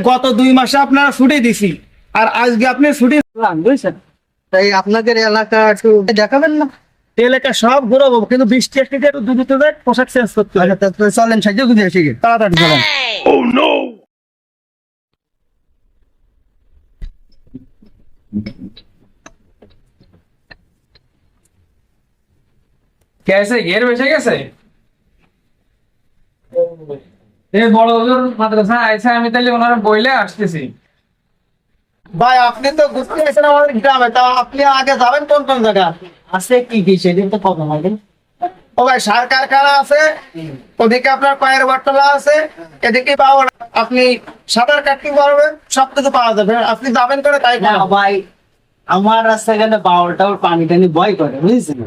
গত 2 মাসে আপনারা ছুটি দিছি, আর আজকে আপনি ছুটি বুঝছেন। তাই আপনাদের এলাকা একটু দেখাবেন না? এলাকা সব ঘুরবো, কিন্তু বৃষ্টি একটু একটু দ্রুত যায়, পোশাক চেঞ্জ করতে হবে। আচ্ছা তাহলে চলেন সাহায্য খুঁজে আসি গে। তাড়াতাড়ি চলেন। গেছে ঘের বেসে গেছে। এই বড় হুজুর মাদ্রাসা আইসা, আমি তাহলে ওনার বইলে আসতেছি। ভাই আপনি তো ঘুরতে আসেন আমাদের গ্রামে, তা আপনি আগে যাবেন কোন কোন জায়গা? আছে কি কি সেদিন তো কত হবে? ও ভাই সার কারখানা আছে, ওদিকে আপনার কয়ের বাটলা আছে, এদিকে পাওয়া আপনি সাঁতার কাটতে পারবেন, সবকিছু পাওয়া যাবে। আপনি যাবেন করে তাই না পাবেন। ভাই, আমার রাস্তাঘাটে বাউলটা পানি টানি ভয় করে বুঝছেন।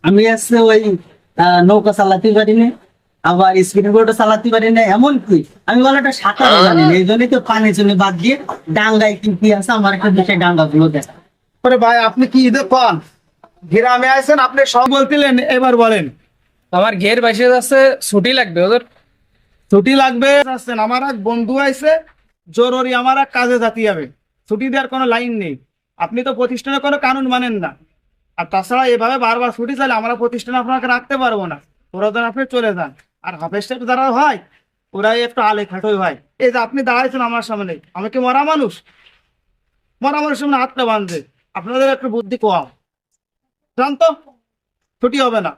আমি আসছে ওই নৌকা চালাতে পারি না, আবার স্পিড বোটও চালাতে পারি না, এমন কি আমি বলে একটা সাঁতারও জানি না। এই জন্যই তো পানি চলে বাদ দিয়ে ডাঙ্গায় কি কি আছে আমার একটা বিষয় ডাঙ্গা গুলো দেখা। ওরে ভাই আপনি কি ঈদে পান গ্রামে আছেন, আপনি সব বলতিলেন, এবার বলেন। আমার ঘের বেসে যাচ্ছে, ছুটি লাগবে ওদের। ছুটি লাগবে আসছেন, আমার এক বন্ধু আইছে জরুরি, আমার এক কাজে যেতে হবে, ছুটি দেওয়ার কোনো লাইন নেই। আপনি তো প্রতিষ্ঠানে কোনো কানুন মানেন না, আর তাছাড়া এভাবে বারবার ছুটি চাইলে আমরা প্রতিষ্ঠানে আপনাকে রাখতে পারবো না। ওরা যেন আপনি চলে যান। আর হাফেজ সাহেব যারা হয় ওরাই একটু আলে খাটোই হয়। এই যে আপনি দাঁড়াইছেন আমার সামনে, আমি কি মরা মানুষ? মরা মানুষের সামনে হাতটা বাঁধছে, আপনাদের একটু বুদ্ধি কম। যান তো, ছুটি হবে না।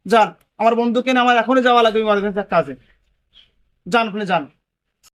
যান, আমার বন্ধুকে নিয়ে আমার এখনই যাওয়া লাগবে ইমার্জেন্সি কাজে। যান, আপনি যান।